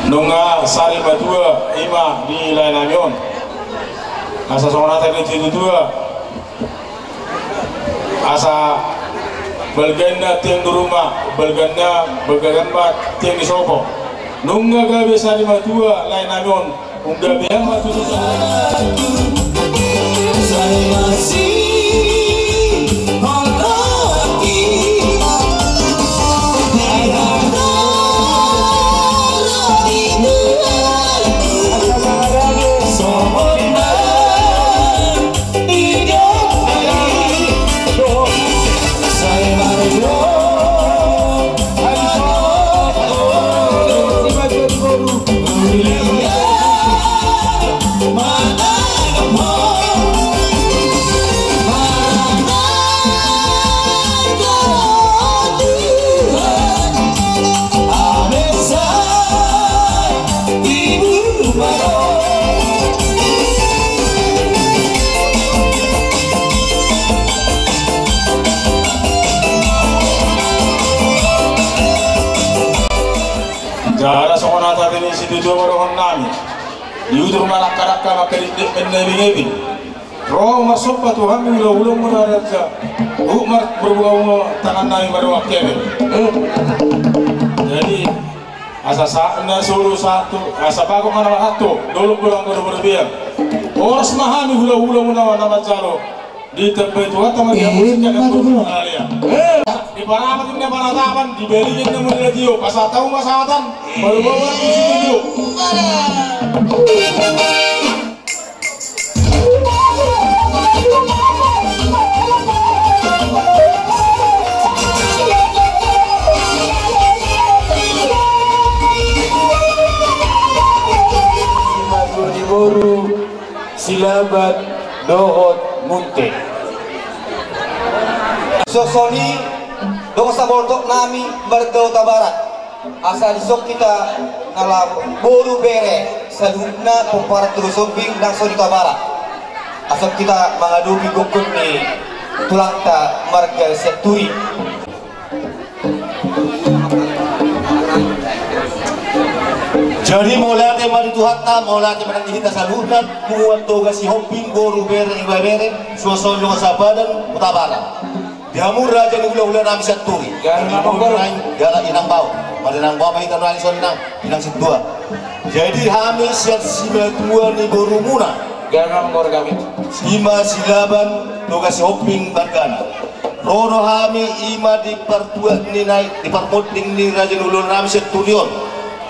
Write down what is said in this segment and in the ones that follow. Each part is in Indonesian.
nunga sari badua ima di lainamion asa songona tadi itu dua asa balganda tiang di rumah balganda tiang di sopo nunga gabe sari badua lainamion unga biama tu saya masih Jara sokona tadi ni situ dua orang nami. Diudur malah karakter makin nebi. Roh masuk patu kami ulang menaraja. Umar berbau tangan nami baru wakil. Jadi asa sana suruh satu, asa bago mana satu. Dulu pulang berbiar. Orang semahami ulang nama jalo. Di tempat itu atau macam di paramat ini panatapan dibeli ini mulai radio pas tahu masatan baru bawa di studio Boru Silaban Dohot Munte Sosoni dong sa bortok nami Bardo Tabarat asal isok kita nala boru bere sa lubna kumpara turusobing ng Soni Tabarat asal kita mengadupi gukun ni tulangta Margal Seturi jadi mulai mari tuhatta mulai menang kita salunan muat toga si hopping boru bere iba bere suasana sa badan Tabarat diamur raja ni hula-hula nami Seturi gala inang bau pada nang bau mahitan rani sonang inang situa jadi kami siap sima tua ni borumuna gana mengor kami sima silaban toga si hopping bagana rono kami ima di partua ni naik di parmoding ni raja ni hula nami Seturion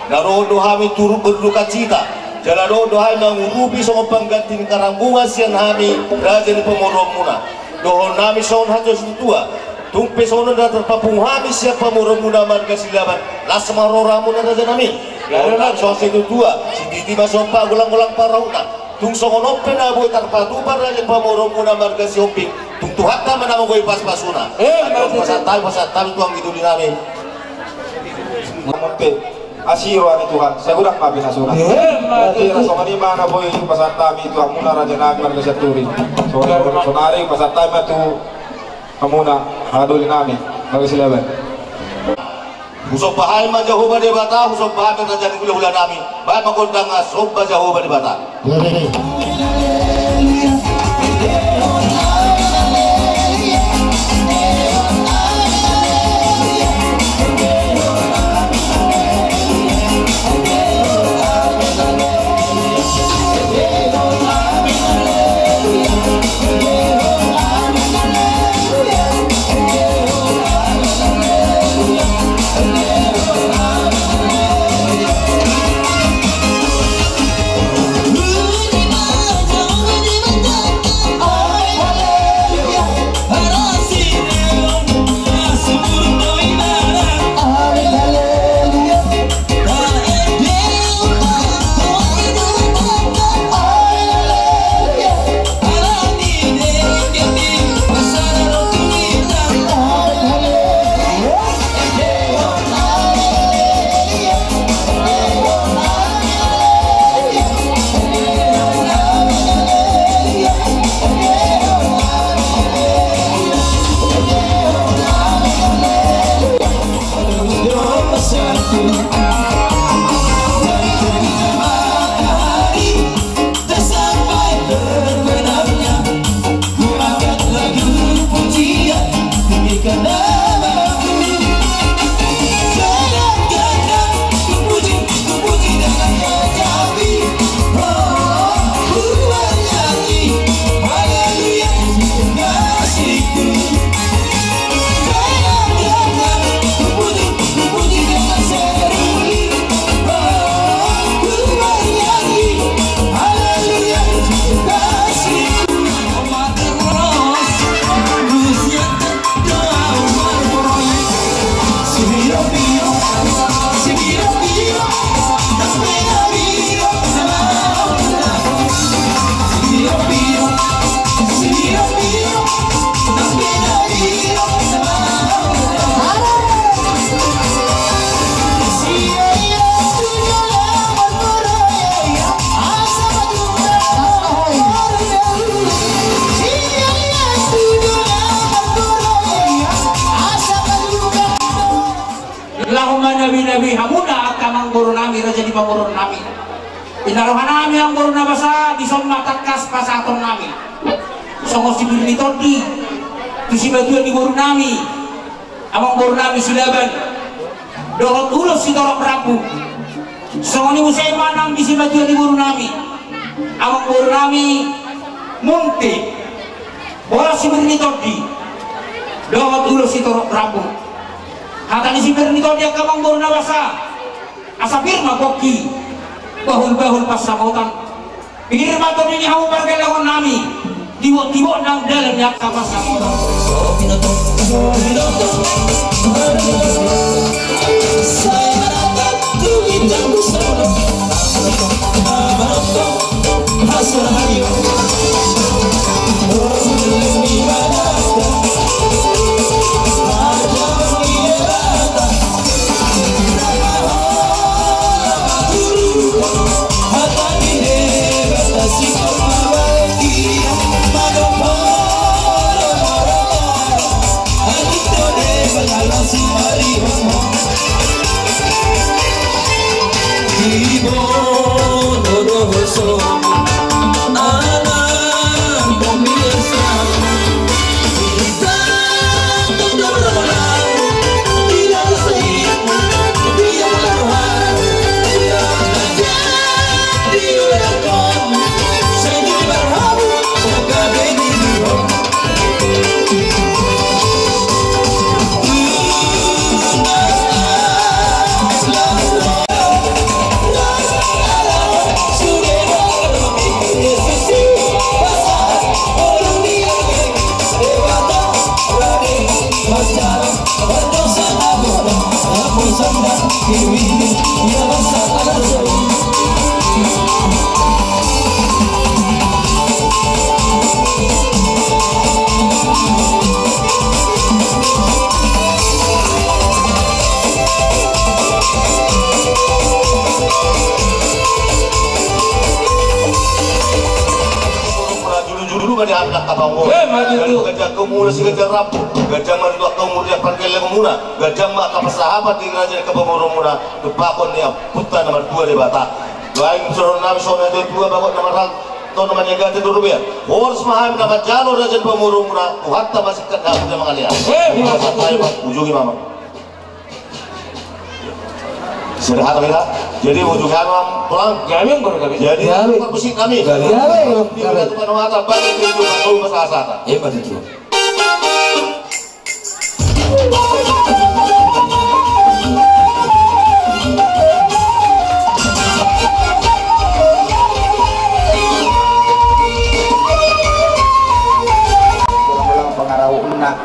na rono kami turut berduka cita jala rono kami mengurupi sama pengganti karambungan sian kami raja ni pemoromuna dohon nami soon hajo situa tumpe soon na terpapung hami siapa murah-murah marga Silaban las maroramu na raja nami dohon nami soon situa si titi masopa gulang-gulang parauna tung soon open na buhay tarpatupan raja pamurah-murah marga si Hopping tung tuhatta manamagoy pas-pasuna pasatay tuang iduli namin asiro ani Tuhan segura mabi nasura jadi rasongan mana boy pasar tami Tuhan muna raja nami marga Seturi sonari pasar tami tu kamuna haduli nami marga Silaban usop bahai ma Jehovah de bata usop bahai raja ni hula nami bahai magondang asop ba Jehovah de bata nabi hamuna akamang guru nami raja di pamurun nami inarohan nami ang guru nabasa di son matakas pasaton nami songos si birni todi tu si batuan di guru nami amang guru nami silaban dohot ulos si torok rabu songoni musay manang di si batuan di guru nami amang guru nami munti bola si birni todi dohot ulos si torok rabu hata ni si birni todi akamang guru nabasa asa firma koki bahul-bahul pas samotan pikir maton ini hamu pergelawan nami tiwok-tiwok nang dalam yak sama samotan gajah kemula si gajah rapu gajah mandua kemudian perkele kemuna gajah mak kapas sahabat di raja kebamuru muna kepakon dia putra nomor 2 di Batak doain suruh nabi soalnya itu 2 bakot nomor tahun nomor yang ganti dulu biar harus maham nama jalur raja kebamuru muna hatta masih kena punya mengalia ujungi mama sederhana kita jadi ujungnya mam pulang jawing baru kami jadi musik kami jawing kita tuh kan mata bagi tujuh kalau masalah hebat itu. Ulang pengarau unak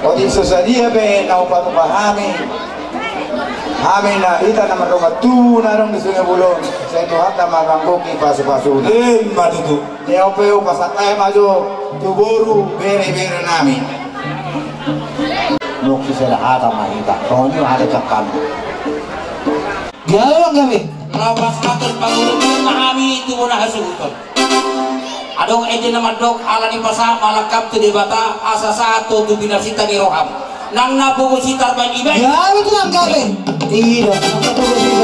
odi sesadia be nau patu pahami Amin na ita na marunga tu narong di Sungai Bulon sa ito hata maganggoki pasu-pasu na matutu dia opeo pasakay majo tuburu bere-bere namin nuksi sila hata mahita ronyo hata cakam Gawang kami. lawas atur pangulungan mahami itu muna hasuguton adong edi nama dok alani pasang malakap tu debata asa satu tu binasita ni roham nang nabugo sitar ban ibay Gawang lang kami. Tidak, apa tuh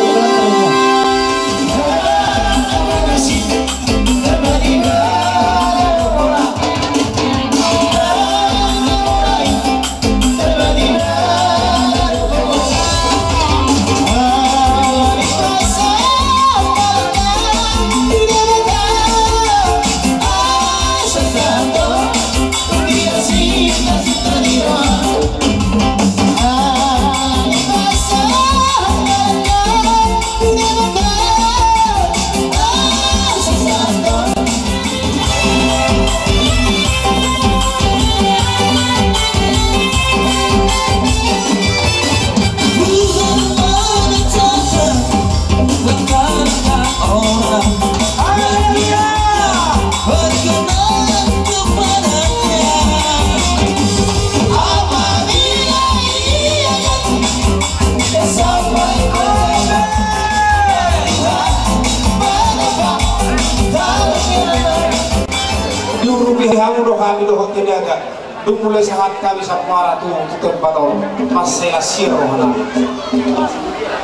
kami doh tenaga mulai sehat kami samara tu tempat masih asir rohana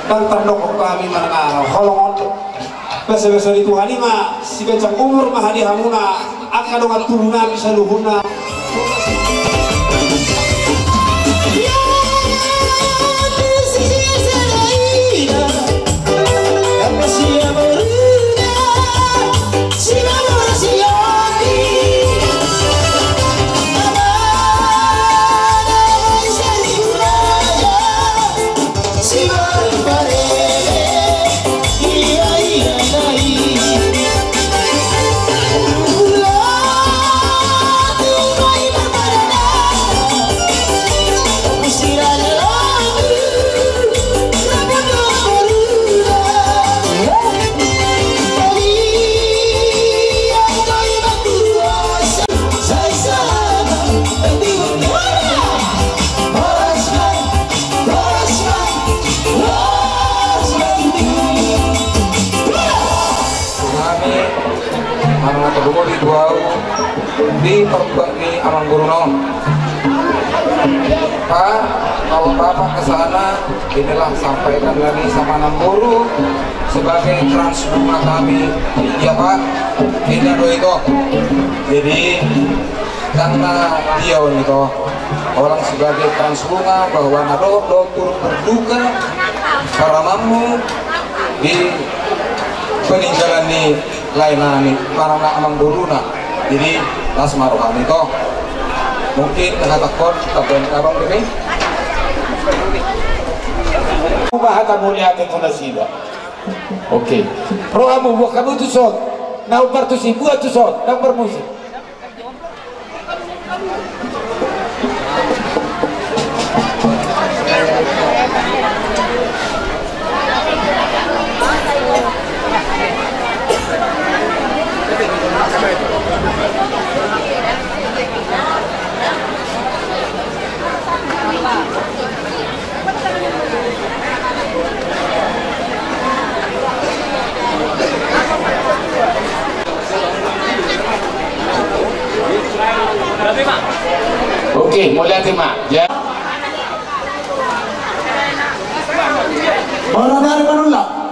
dan terdokok kami menengah holongon bahasa-bahasa di Tuhan ini mah si becak umur mah hadi hamuna akan dengan turuna bisa luhuna di perbuat ni amang guru non. Pak, kalau bapak ke sana, inilah sampaikan lagi sama enam guru sebagai transbunga kami. Ya Pak, ini do itu. Jadi karena dia itu orang sebagai transbunga bahwa nado turut berduka karamamu di peninggalan ni lainani para amang guru na. Jadi lasma rohani itu mungkin kata-kata taban abang ini bahasa mulia itu nasida. Oke. Rohamu buat kamu tu sot, nau partusi buat tu sot, nau bermusik. Oke, mulai tema. Ya. Orang dari mana?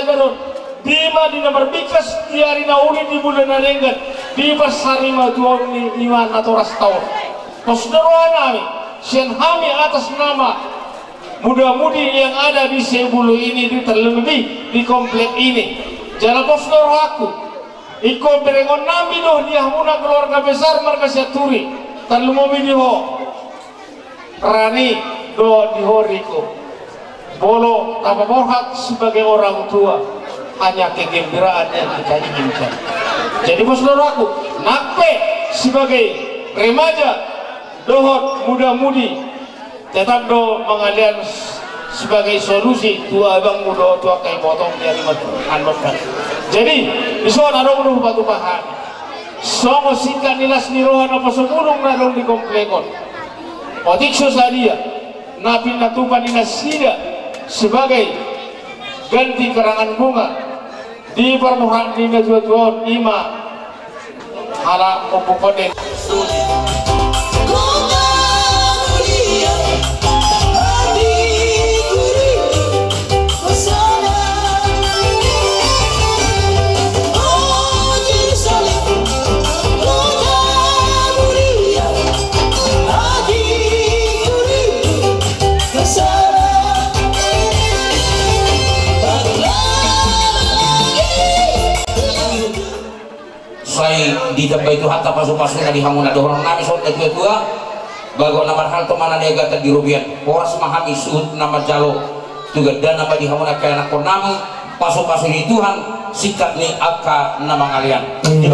sagaron Dima di nomor bikas diari nauli di bulan nanenggan di pasari majuan ni iman atau rastau. Posderoan kami, sian kami atas nama muda-mudi yang ada di Sebulu ini di terlebih di komplek ini. Jalan posdero aku, ikut berengon nami doh dia muna keluarga besar marga Syaturi. Terlebih di ho, Rani do di ho Riko. Bolo tanpa berhak sebagai orang tua. Hanya kegembiraan yang kita inginkan. Jadi saudara aku, nape sebagai remaja, dohot muda-mudi, tetap do mengalian sebagai solusi tua abang muda tua kayak potong dari anotkan. Jadi iso ada udah batu pahan. Songo singkat nilas nirohan apa sebelum nadong di komplekon. Otik sosadia, napi natupan nilas sida sebagai ganti karangan bunga di permukaan di mejuan ima ala komponen. Di tempat itu hatta pasu-pasu na dihamuna dorong nami soal tua bago nama hal to mana nega di rubian poras mahami suhut nama jalo juga dan nama dihamuna kaya anak namu pasu-pasu di Tuhan sikap ni aka nama ngalian di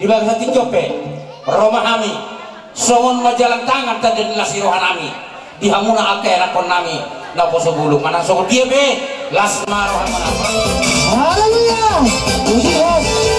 bagian sati jope Roma kami songon majalan tangan tadi nasirohan kami dihamuna aka anak nami na poso bulu mana songon dia be lasma rohamana. Haleluya. Puji Tuhan.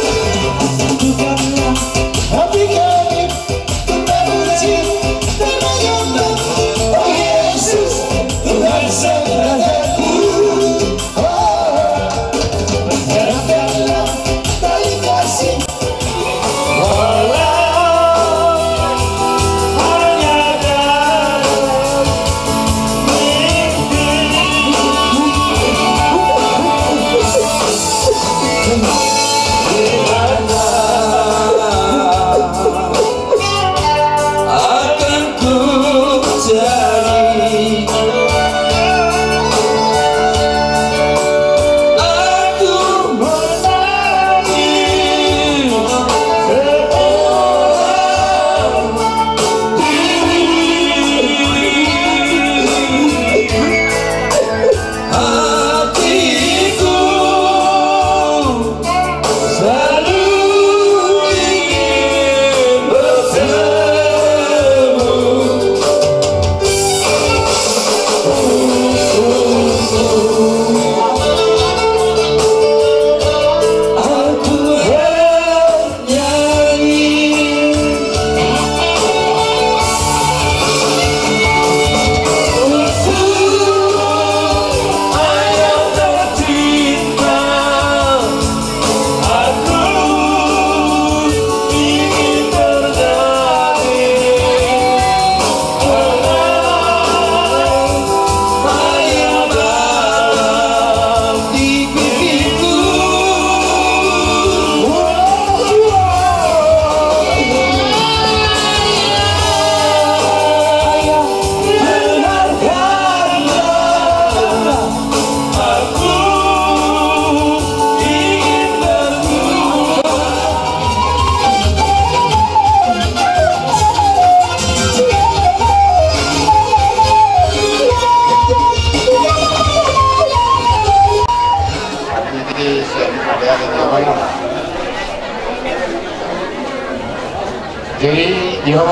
Jadi dia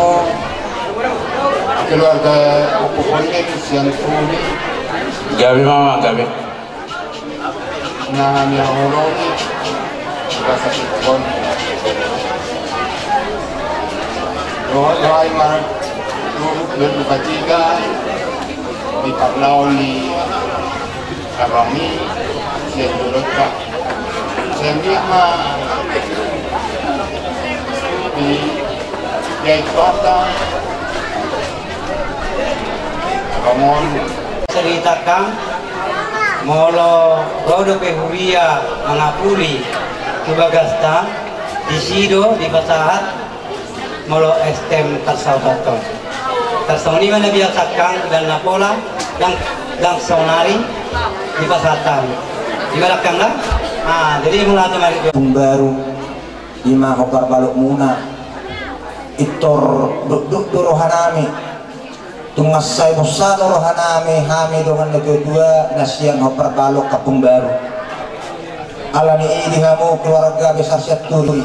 keluarga Opokonek yang Tuli gabi mama gabi nah orang rasa ikon doa mar berbuka tiga di Parlauli Karami Sendureka Sendima di Jaikota Ramon ceritakan molo rodo pehuria mangapuli kebagasta di sido di pasahat molo estem tarsaudaton tarsoni mana biasakan dan napola dan sonari di pasatan di belakang lah. Jadi mulai kemarin baru lima kopar balok muna itor duk rohanami tungasai posano rohanami hami dengan kedua nasian kopar balok kapung baru alani ini kamu keluarga besar Syaturi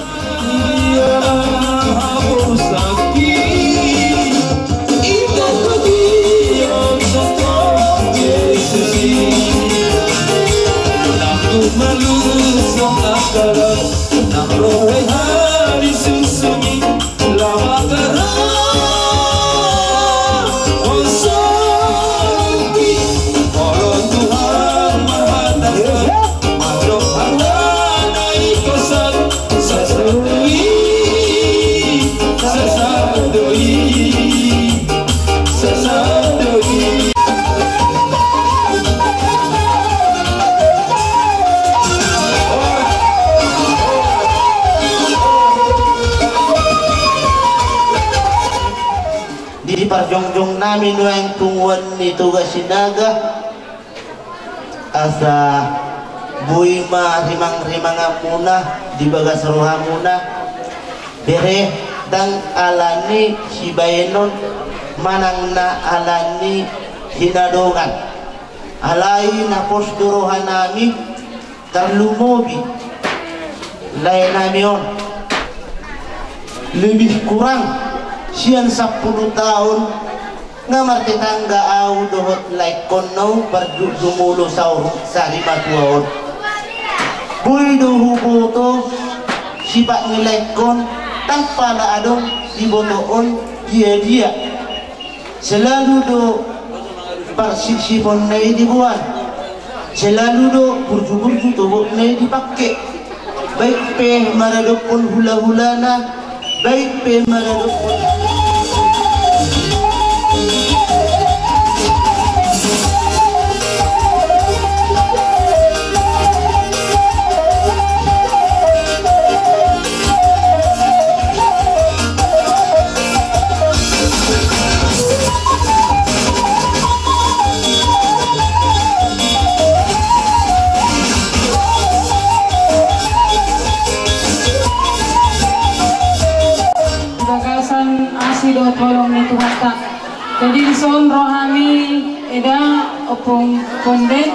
parjongjong namin yang tungguan itu gasinaga asa buima rimang muna di bagas roha muna bere dan alani si bayenon manang na alani hinadongan alai na posdorohan nami terlumobi lain namion lebih kurang sian 10 tahun ngamar tetangga au dohot like kono berdumulo sauruk sari matuaon boy dohu boto sipak nilekon tanpa la adong dibotoon dia selalu do parsipon nai dibuat selalu do burju tobok nai dipakai baik pe maradopon hula-hulana baik pe maradopon tolong itu harta. Jadi dison rohani eda opung kondet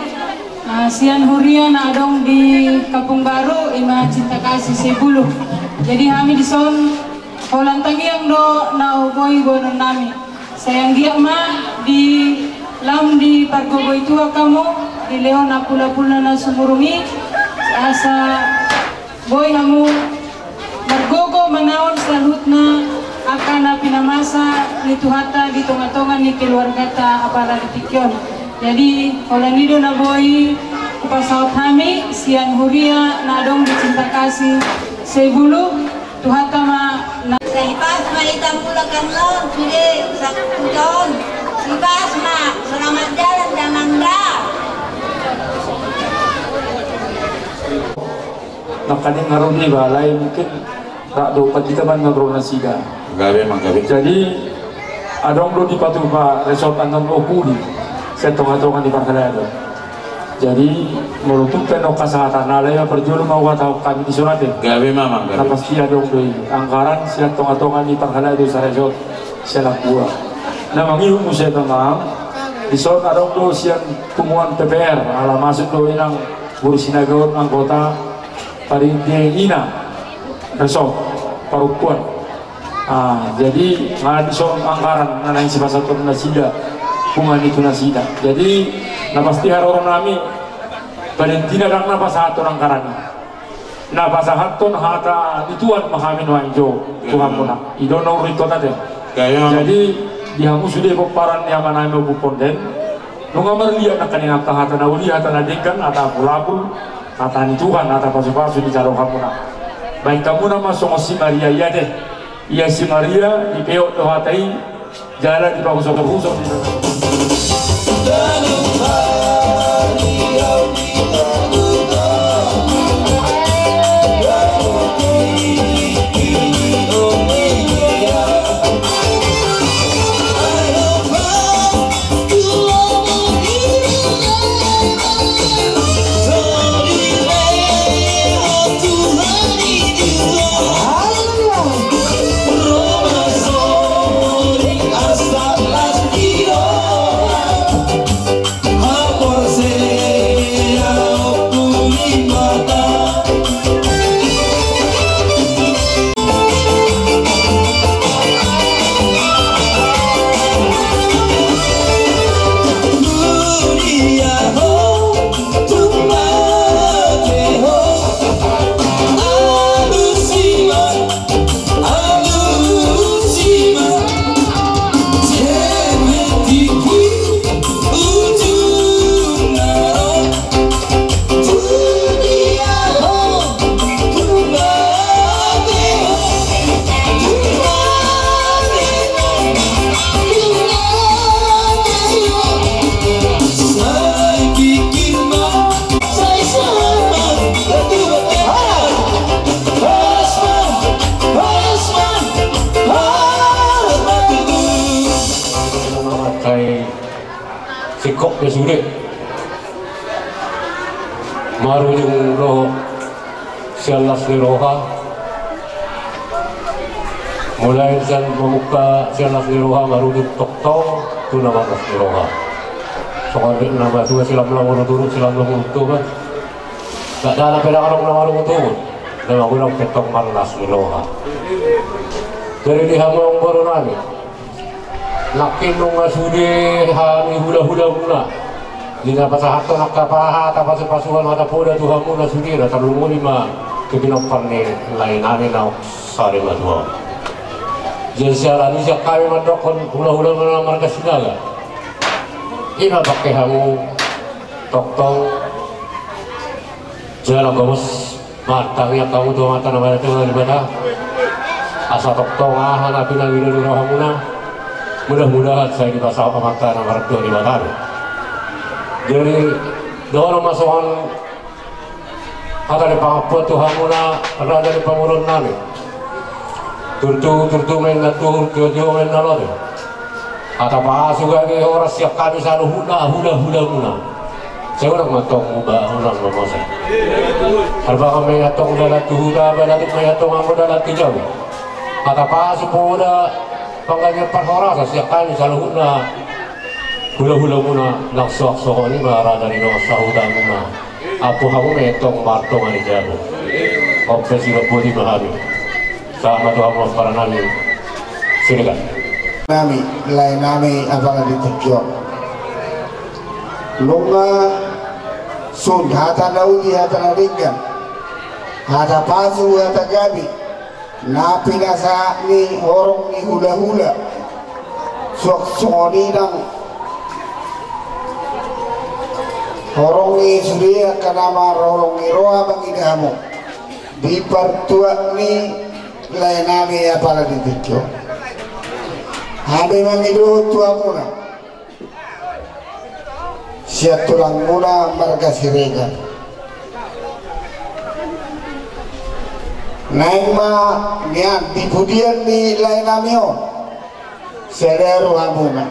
sian huria na adong di Kapung Baru ima cinta kasih sebuluh. Jadi kami dison holan tangiang do na boy bonon nami. Sayang dia mah di lam di pargogo itu kamu di leon apula-pula na sumurungi asa boy kamu pargogo manaon salutna akan pinamasa nitu hata di tonga-tonga ni keluarga ta apara ditikyon. Jadi orang nido na boy pasaut kami sian huria na dong dicinta kasih sebulu tuhata ma na pas malita pula kanlon sude sakudon pas ma selamat jalan damanda nakani ngaron ni balai mungkin tak dapat kita man ngaron nasida gawe manggawe jadi adong do di patu pa resort anton okudi setong-tongan di parkalado jadi menutup tenok kesehatan nalaya perjuangan mau tahu kami di sunat gawe mamang gawe pasti adong do anggaran setong-tongan di parkalado sa resort selak buah nah mangihu musia tengah di sunat adong do siang tumuan PPR ala masuk do inang burusinagawan anggota Parindina resort parupuan. Jadi ngadison anggaran nanain si pasal tu nasida bunga itu nasida. Jadi napasti haroron nami Valentina dak napasahat orang karani. Napasahat ton hata dituan mahamin wanjo Tuhan puna. Idono rito tadi. Jadi dihamu sudah peparan yang mana mau buponden. Nungamar lihat nak kini ngata hata nauli hata nadikan hata pulapul hata ni Tuhan hata pasu-pasu di jaro kamu nak. Baik kamu nama songosi Maria ya deh. Iya si Maria di peok dohatai jalan di bagus-bagus di saya sikok dia sulit marujung roh sialas di roha mulai dan membuka sialas di roha marujung toktong tu nama di roha soalnya nama dua silam lawan turun silam lawan turun tak ada peda orang lawan turun nama guna ketong marlas di roha dari di hamong baru nami nakin nunga sude hani hula-hula muna dina pasahato nakapaha tapos pasuhan mata poda Tuhan muna sudira talungo lima kebinopan ni lain ani na sari madua jadi siaran ini kami mandokon hula-hula muna marga sinaga ina pakai hamu toktong jalan kamus matangnya kamu tuh mata nama itu di mana asa toktong nabi nabi dari rohamuna mudah-mudahan saya dipasang mata nama itu di mana jadi dorong masukan kata di pangapot Tuhan muna ada di pamurun nami turtu main ngatur jojo main nalor kata pak sugai orang siap kami selalu hula muna saya orang matong ubah orang memosa harba kami atong dalat hula balatik may atong amo dalat tijaw kata pak supoda pangganyan parhora siap kami selalu hula-hula muna naksuak-suak ini marana rin ako sa hudang muna apo ako metong martong ani jabo opta sila po di mahami sa matuha mo para namin sinigan nami lain nami abang ditekyo lunga sun hata naudi hata naringgan hata pasu hata gabi napi nasa ni horong ni hula-hula suak-suak nang horongi surya kanama horongi roha mangidamu di partua ni lainami apala ditikyo habe mangido tua muna siat tulang muna marga sirega naik ma niat di budian ni lainami on sedero hamuna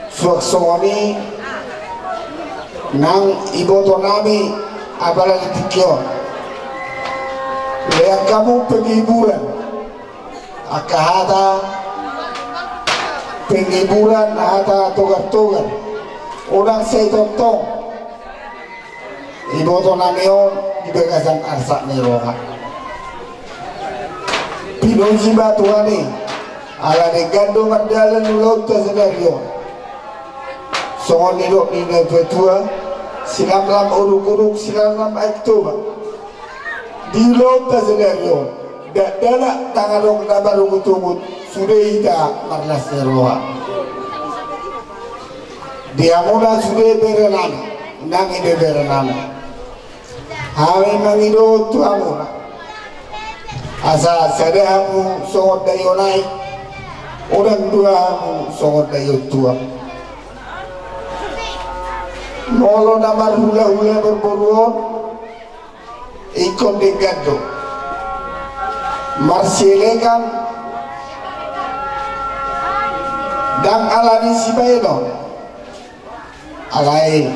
suaksoni nang iboto nami apalagi tikyo lihat kamu penghiburan akahata penghiburan hata togar-togar orang saya tontong iboto nami on di bagasan arsak niroha pinonsi batuani ala de gando mandalan laut sedario songon nidok ni nebetua silam lam uruk-uruk silam lam aktoba di laut tasedario dak dana tangadong nabarung utumut sudah ida marlas neroha dia mula sudah berenam nang ide berenam hawe mangido tu amuna asa sadahamu songot dayo naik orang dua hamu songot dayo tua molo namar hula-hula berboruon ikon degado marsilekan dan alani sibayno alai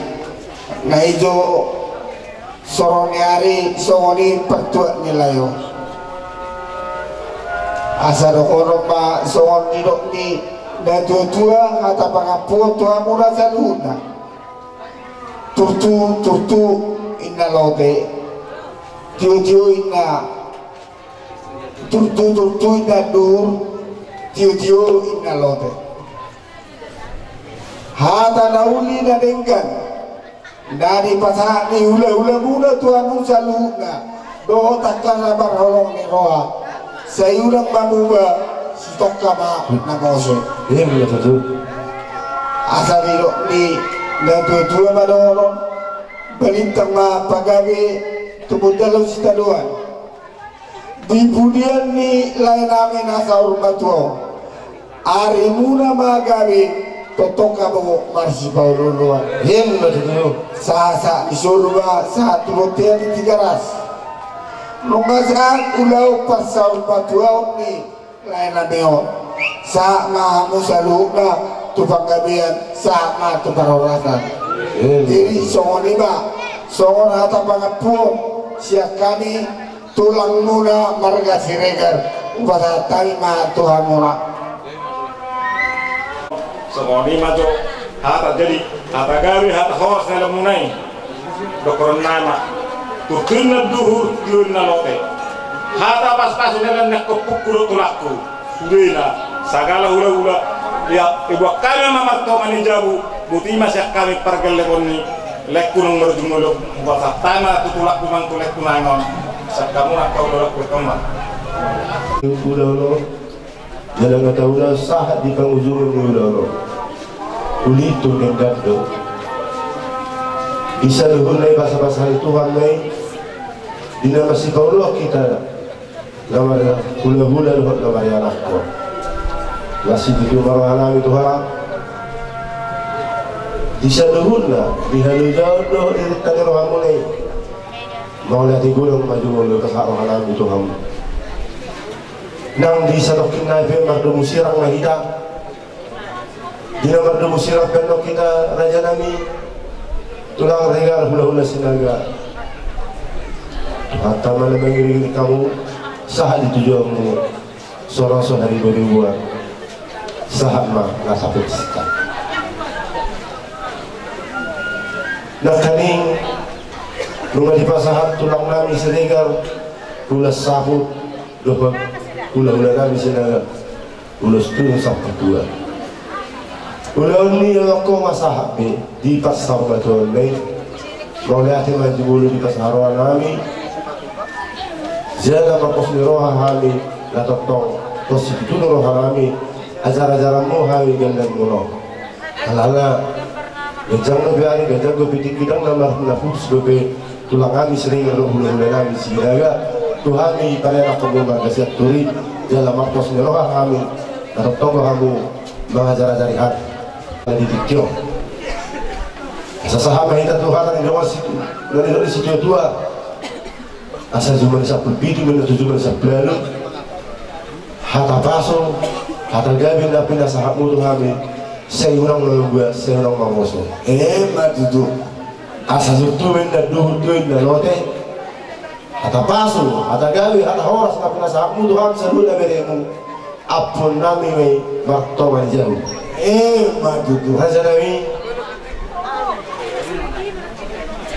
naijo soroniari songoni pertua nilayo asal orang ma songon nidok ni dan tua hata pangapu tua mula saluna turtu inna lote tiu inna turtu inna dur tiu inna lote hata nauli na dengkan dari pasangan ni hula muna tuamu saluna do takkan labar holong ni roa sayurang mamuba sitok kama namose ini bila tu asal ni dan tua madoron balintang ma pagawe tumudalaw si taluan di budian ni lain namin nasa urmatuo ari muna magawe totok mo marsipaw luluan him sa isurba sa tulotian di tigaras lungasaan ulaw pa sa urmatuo ni lain namin sa mahamu sa lupa tupang gabian sama tupang orasan. Jadi songon lima, songon hata pangapuan siap kami tulang muna marga siregar pada tarima Tuhan muna. Songon lima jo hata jadi hata gabi hata hos na lamunay dokoron nama tutun duhur tuyun na lote hata pas-pas na nakupukuro tulakku sudena sagala hula-hula ya ibu kami mamarto manijabu buti masih kami pergele koni lekunung merjumuluk bahasa tanah tutulak kumang tulek kunangon sakamu nak kau dolak berkembang udalo jalan taula sah di pangujung udalo ulito ng gado isa luhun na ibasa-basa ni Tuhan may di na masikaulo kita na hula-hula luhot na marianak ko nasi dito marahalawi Tuhan isa luhun na dihalujaw luhot irit na nirohan mo na mau lihat igulong majumulo kasarahalawi Tuhan nang di sa toking na ibe magdumusirang na hidang di nomor dua musirah pendok kita raja nami tulang regal hula-hula sinaga hatta mana mengiri kamu sah ditujuanmu sorong hari beribuan sahat mah nggak sampai sekat nak kaning lunga di pasahat tulang nami seregal hula sahut dohot hula-hula nami sinaga hula setung sampai dua. Ulang ni ako masahabi di pasar betul ni, boleh hati maju bulu di pasar nami. Jaga makos ni roha kami, latotong tosi itu roha kami, ajar-ajaranmu kami gandang mulo. Kalala, gajang nabiari, gajang gopitik kita nama nafus gope tulang kami sering bulu-bulu kami siaga. Tuhan ni pada nak kembang kasiat turi, jaga makos ni roha kami, latotong kamu mengajar-ajari hati. Di tikyo sasahama kita Tuhan yang jauh situ dari situ tua asal cuma sa pulpiti menuju cuma sa plano hata paso hata gabi na pinasahapmu Tuhan saya orang nunggu saya orang mangoso matutu asal itu benda duhut na lote hata paso hata gabi hata horas na pinasahapmu Tuhan sebelum beremu apun nami may bakto manjau matutu Hazanawi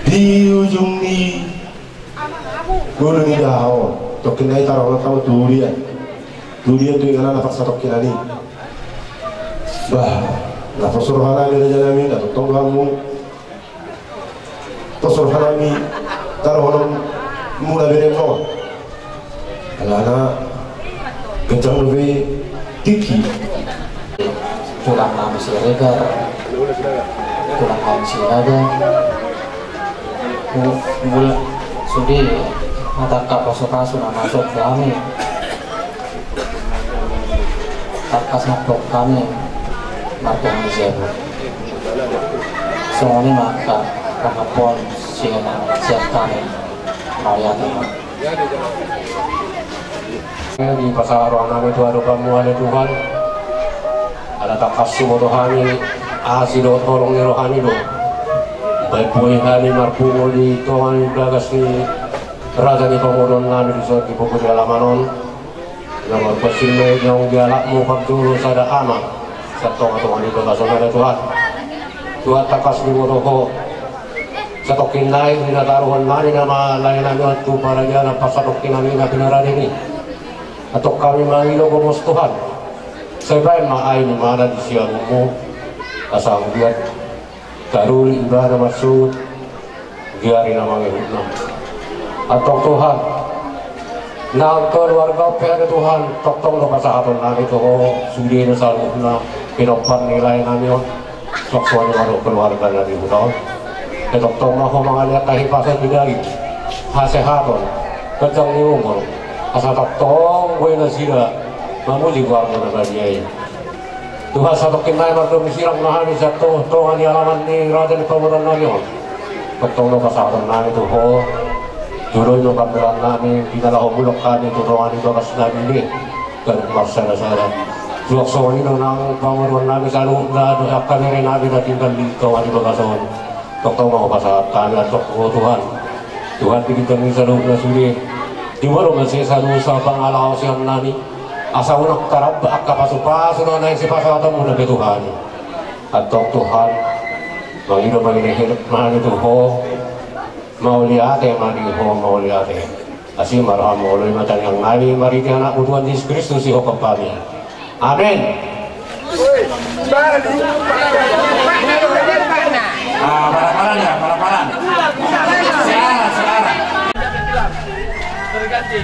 di ujung ni gulung idaho tokin ay tarawal kamu durian tu yang anak nafas tokin ani bah nafas surhanami Hazanawi atau tonggamu to surhanami tarawal mula beremo alana kencang lebih tiki tulang nami siregar tulang nami siregar mula sudi mata kapaso-kaso na masuk kami takas nakok kami marka ng zero so ni maka kahapon siap kami mariatan di pasar namin itu ada kamu ada Tuhan ada takassu rohani asilo tolong rohani do baik buih kami marpungo di Tuhan bagas ni raja ni pemodon kami di suatu buku dalamanon nama pesilme yang galakmu pagdulu sada anak satu atau ini bagasan ada Tuhan Tuhan takassu roho satu kinai dina taruhan mani nama lain nama tu para jana pasatokin kami na benaran ini atau kami mangilo gomos Tuhan sebab maay ni mana di siarumu asal buat karul ibadah masuk giari nama ngehutna atau Tuhan na keluarga pihak Tuhan tokong lo kasahatan nami toho sudi na salubna pinopan nilai nami sok suanya baru keluarga nami hutang tokong maho mangalia kahipasan bidari hasehaton kencang ni umur asal tokong gue nasira mamuli warga na banyay Tuhan satu kinay magdumi sirang nahani sa tuhan ni alaman ni raja ni pamuran namin tokong lo kasahatan nami toho Tuloy no kameran namin, pinalahomulok kami, turuan ito kas namin kan marsana-sana Luaksoni nang panguruan namin sa loob na kami rin namin na tinggal dito at ibagason. Tokto mga pasatan at tokto Tuhan. Tuhan pigit kami sa loob na suli. Di mo naman siya sa loob sa pangalaw siyang nani. Asa unang karab at kapasupaso na nahin si pasatan mo na kay Tuhan. At Tuhan, mangino manginihirap manito ho. Mauli ate, mauli ate. Asi maraham uloy matanyang nani mariti anak Tuhan Yesus Kristus si hokap kami. Amin. Para-paran ya, para-paran. Selera. Terganti.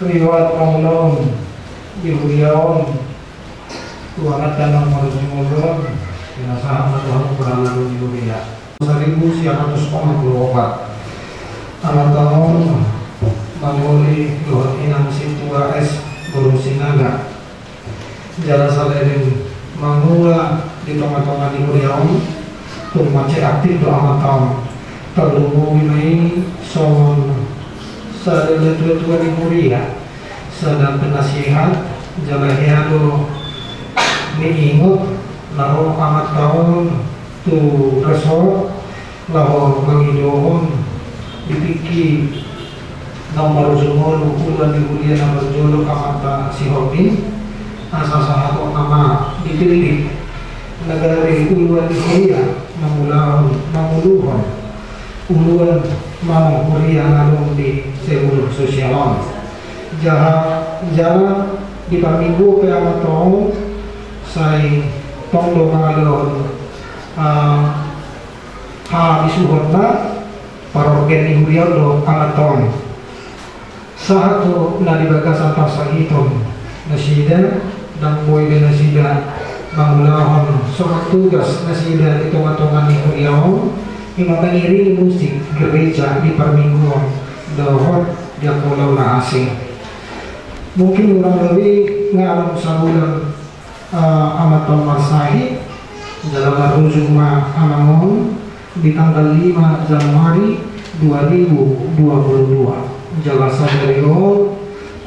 Riwayat Maulon Ibuliaon Tuangat dalam Marjumulon Binasahan Tuhan Beralalu Ibulia 1954 Anak tahun Mangoli Luhut Inang Situa S Guru Sinaga Jala Salerin Mangula di tengah-tengah Ibuliaon Tumace aktif doa amat tahun Terlumbu Winai Son Sadar tua-tua di mulia sedang penasihat jalahiado diingut lahu amat tahun tu resor lahu mengidohon dipiki nomor zumur ulan di mulia nomor jolo amat si hobi asal sahabat nama dipilih negara uluan di mulia menguluhon uluan mau mulia ngalung di seluruh sosialon jalan di paminggu ke amat tahun saya tongdo mengalun bisuhorna parogen di huriado amat tahun satu na di bagasan pasahiton nasida dan boy nasida mangulahon soal tugas nasida di tongan-tongan di huriado mengiringi musik gereja di permingguan dohor yang pulau na asing mungkin kurang lebih ngalam sabulan amat tahun masahi dalam rujuk ma amangon di tanggal 5 Januari 2022 jaga sadaryo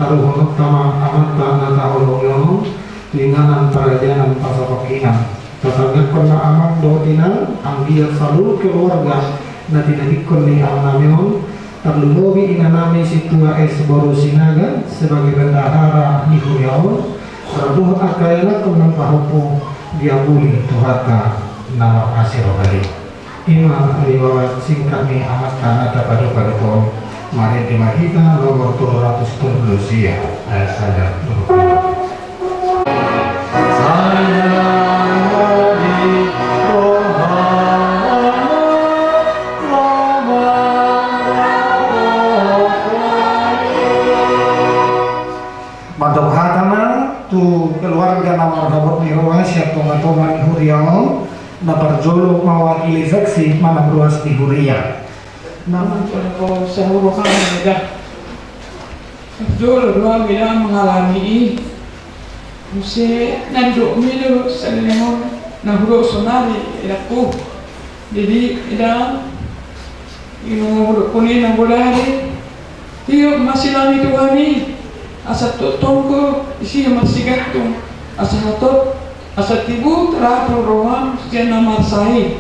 taruh pertama amat tanah tahun tuinganan perajanan pasapakinan Tatagak ko na amang dotinan ang dia seluruh keluarga na tinadikon ni ang namin terlulubi inanami situa esboru sinaga sebagai bendahara di Huriau Raduh akayala kumang pahupu diabuli tuhaka nama asiro kali ima riwayat singkat ni amat tanah dapat pada mari di Mahita nomor 200 Lucia saja Madok hatana tu keluarga nama Robert Niroa siap tonga-tonga di Huriau na perjolo mewakili seksi mana ruas di Huria nama ko sa Hurukan nila perjolo dua bilang mengalami Muse nanduk milo sa lemon na huro sonari ilaku jadi idang ino kunin ang bulari tiyo masilami tuwani asa tongko isi masih gantung asa hatot asa tibu teratur roham sekian nama sahi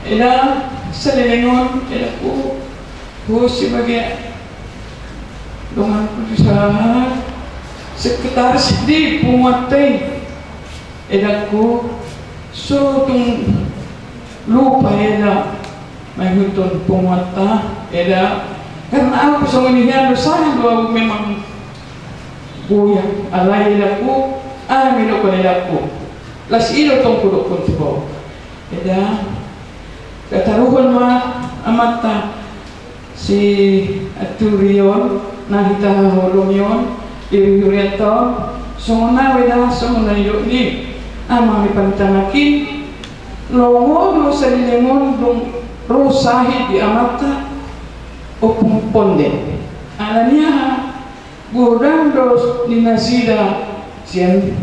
eda selelengon eda ku sebagai dengan perusahaan sekretaris di Pumatay eda ku so tung lupa eda mahutun Pumata eda karena aku sama nihian sayang dua memang buya alay laku amino ko laku las ilo tong kudo kuntibo eda kataruhon ma amata si aturion nahita holomion iriurento sumuna weda sumuna yoni ama mi pantanakin longo sa lilemon dong rosahi di amata opung ponde alania gudang dos dinasida sian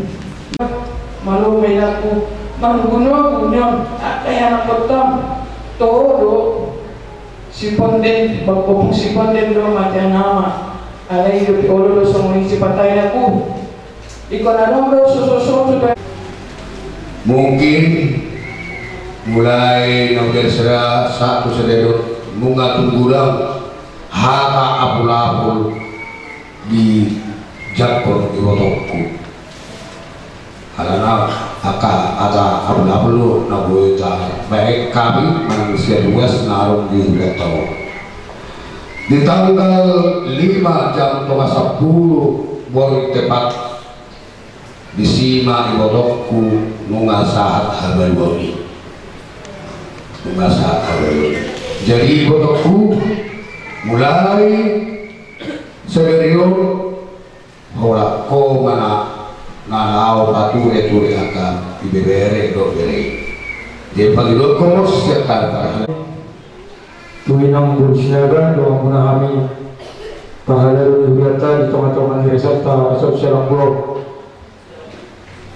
malu melaku mangguno gunyon kaya nakotam todo si ponden bagpopung si ponden do matya nama alay do olo do sa munisipatay naku ikaw na nomro sususunod mungkin mulai nomor satu sedero munga tunggulang haka apul-apul di Jakpon di Wotokku alana aka ada apul-apul na buita baik kami manusia luas narung di Wotokku di tanggal 5 jam 10 boleh tepat di Sima di Wotokku nunga saat habalwani nunga saat habalwani jadi Wotokku mulai seberio ora ko mana nanao pature ture akan ibebere do bere de pagilo ko sekata tuwinang bursyaga doang menahami pahala kegiatan di tengah-tengah resata sosial blog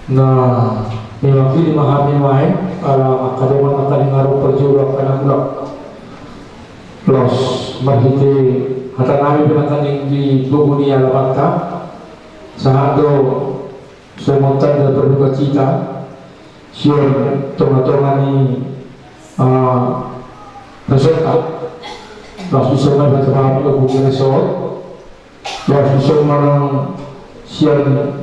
nah memang dimahami main para kadoman akan ngaruh perjuang anak blog plus mahiti hata kami pinataning di Bubunia Labanta saat do semontan dan berduka cita siyon tonga-tonga ni peserta plus bisa main kami ke Bubunia Resort plus bisa marang siyon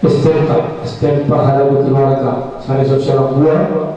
STM pahala keluarga sari sosial buah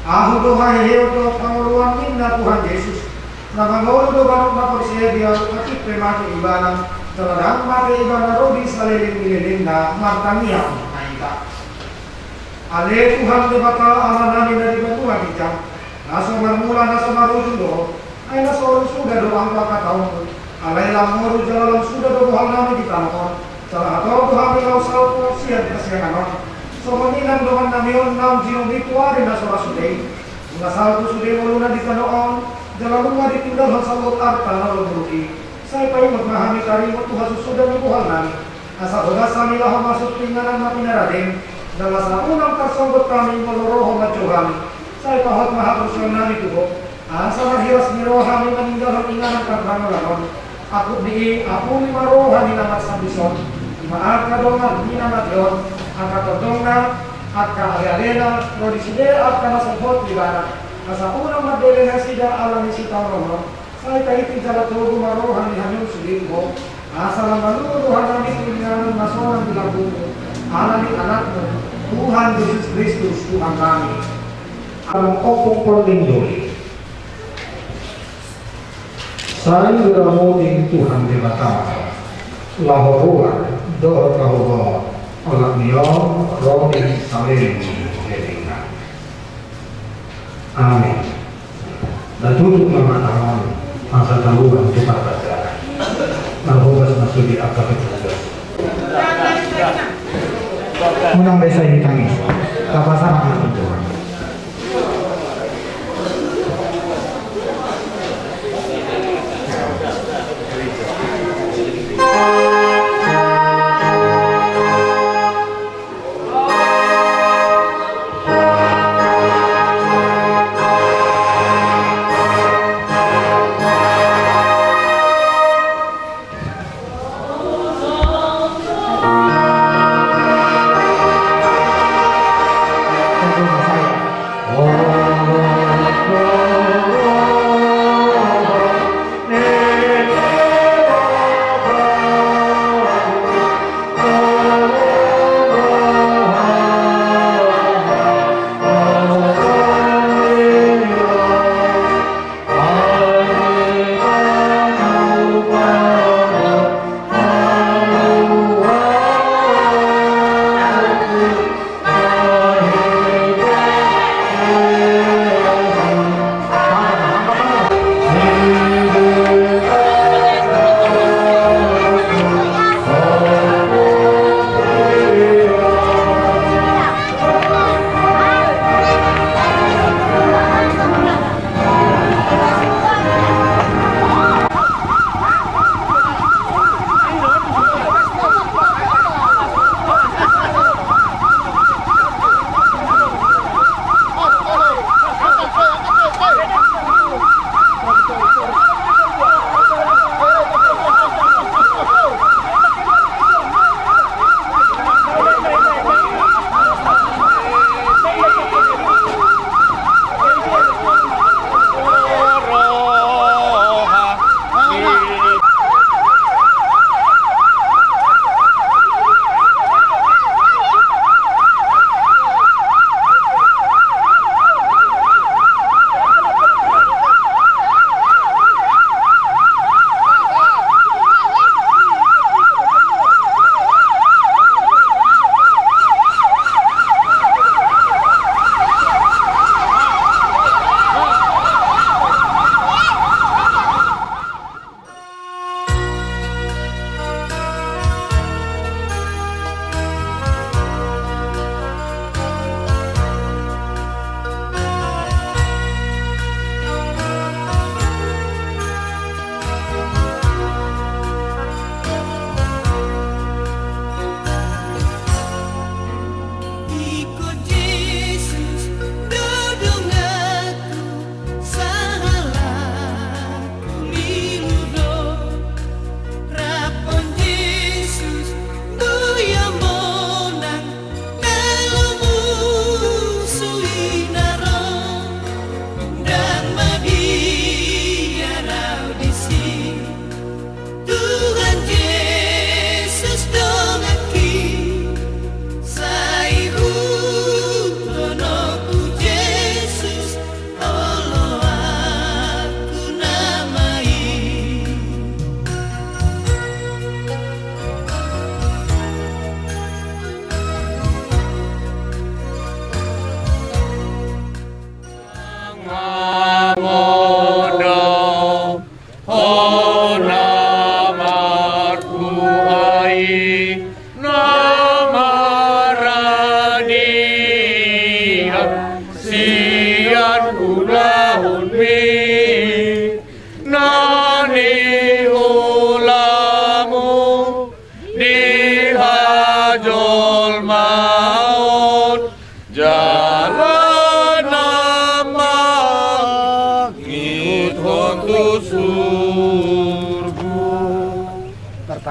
Ahu dohai heo do panguluan minna Tuhan Yesus. Nangangol do barok na porsiya akit premati ibana. Taladang mati ibana rodi saliling mililing na martangiyang naika. Ale Tuhan de bata amanani na di batuan kita. Naso marmula naso marutun do. Ay naso suga do ang pakataon. alai lamur jalan sudah Tuhan nami di tanah salah atau Tuhan lau salku sian kasihanan somoninan dohan namion nam jino mituari nasora sudei salku sudei moluna di kanoon jalan rumah ditinggal hasalot arta lalu beruki saya pai memahami karimut Tuhan sudah Tuhan nami asa bodas kami lah masuk tinggalan mati naraden dalam sa unang karsonggot kami meloroh macuhan saya pahat maha kursuan nami tuho asa naghiras ni rohani meninggal inganan karbanolanon aku ni marohani namat sambison maaf kadongan ni namat yon angka todongna at kaalialena rodiside at kanasabot libana asa unang madelena sida alami si taurono saya kahit jalat tuho marohani hanyong sulimbo asal lalu Tuhan kami dengan masoran di lambungmu alami anakmu Tuhan Yesus Kristus Tuhan kami alam opong perlindungi saya beramuting Tuhan di mata lahoruan doa kahubah olak niyong romi saling helingan amin dan tutup nama tangan masa tahuan Tuhan berkata Nahubas masuk di akal ketugas. Unang desa ini tangis, kapasan anak Tuhan.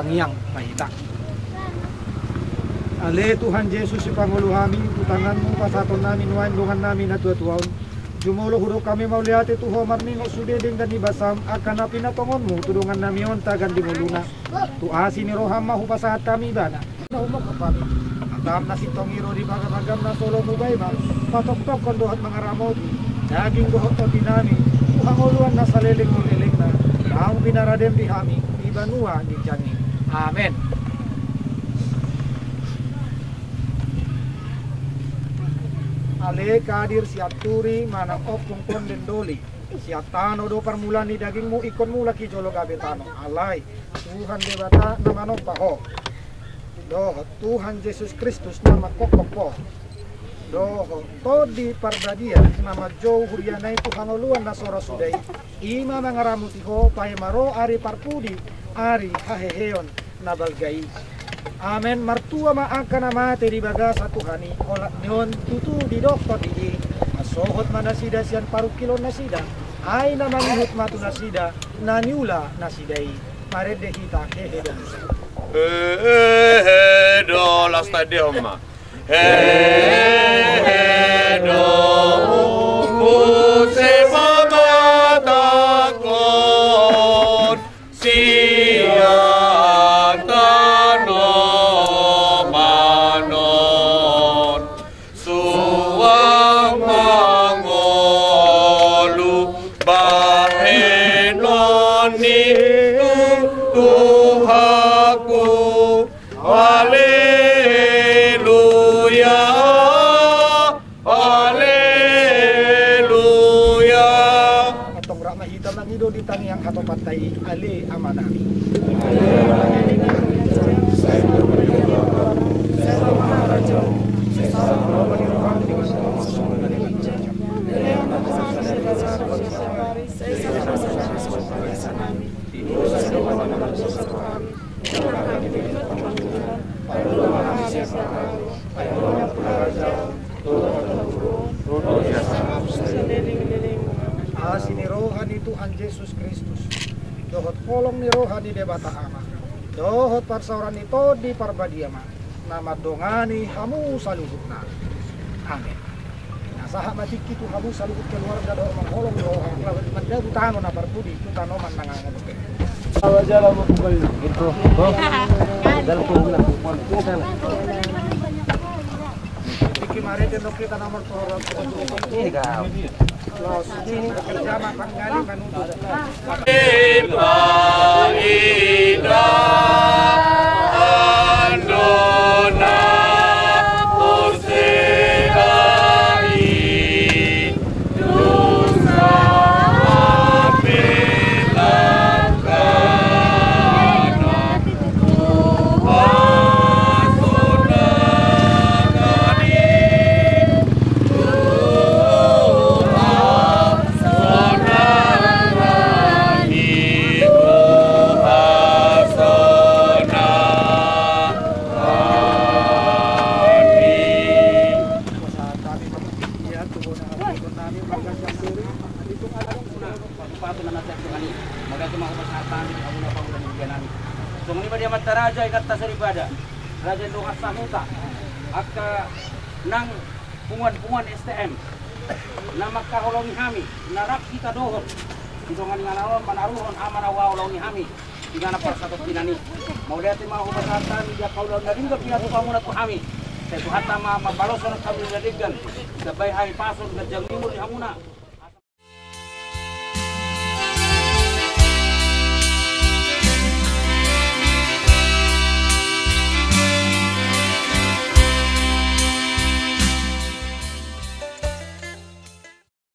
pangiang pahita. Ale Tuhan Yesus si Pangulo kami, utanganmu pasaton namin wain dungan namin at tuwan. Jumulo huruf kami mauliati tuho marningo sudeding dan ibasam akan api na tongonmu tudungan namin yon tagan di muluna. Tuasi ni roham mahu pasahat kami bana. Na umok kapami. Atam na si tongiro di bagam na solo mubay ma. Patok-tok kondohat mga ramot. Daging dohot o dinami. Tuhanguluan na sa liling na. Ang pinaradem di hami. Di banua di jani. Amen. Ale kadir siap turi manang opung konden doli siap tano do permulaan di dagingmu ikon mula ki jolo gabetano alai Tuhan debata nama no paho do Tuhan Yesus Kristus nama kokok do to di pardadia nama jauh hurianai Tuhan oluan na sora sudai ima mangaramu tiho pahe maro ari parpudi ari haheheon nabalgai. Amen. Martua maakan nama teri baga satu hani olak nyon tutu di dokter di asohot manasida sian paru kilo nasida ai nama ngihut matu nasida naniula nasidai marede hita hehe dong hehe do la stadium hehe do muse mama takon sia di tangiang atau pantai ale amanami. Asini rohani Tuhan Yesus Kristus dohot kolong ni rohani debata ama dohot parsauran itu di parbadiama nama dongani hamu saluhutna amin nasaha matiki tu hamu saluhut keluarga doh mangholong rohani lawat mandabu tano na parpudi tu tanoman nangangan oke awajala mo pukul gitu dal ko na pukul sana mari tendo kita nomor program ini kau los ini bekerja panggali menuntut andona orserai dosa Raja ikata seribada Raja Doka Sahuta Aka nang pungan STM nama kaholongi hami narak kita dohon hidungan ngalawan panaruhon amana wawlongi hami digana persatu pinani mau lihat mau berkatan dia kaulon dari enggak pihak kamu nak hami saya tuh hatta ma balosan kami jadikan sebaik hari pasun gajang timur di hamuna